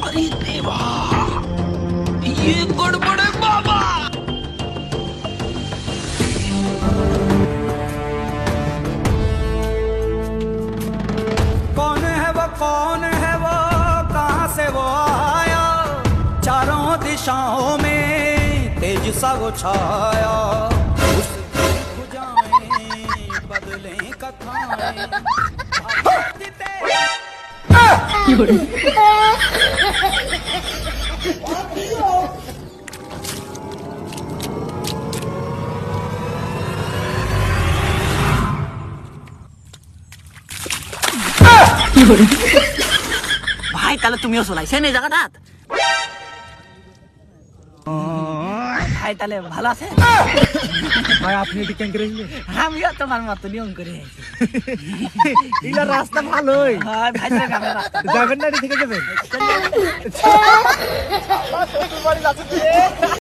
अरे देवा, ये गड़बड़ है बाबा। कौन है वो, कौन है वो, कहाँ से वो आया, चारों दिशाओं में तेज सा वो छाया, उसकी भुजाएं बदलें कथाएं। ভাই তাহলে তুমিও চলাইছেন এই জায়গাটাত? ভাই তাহলে ভালো আছে? ভাই আপনি এটি কেন করে আমিও তোমার মতো নিয়ম করে এগুলা রাস্তা ভালোই ভাই যাবেন না, এটি থেকে যাবেন।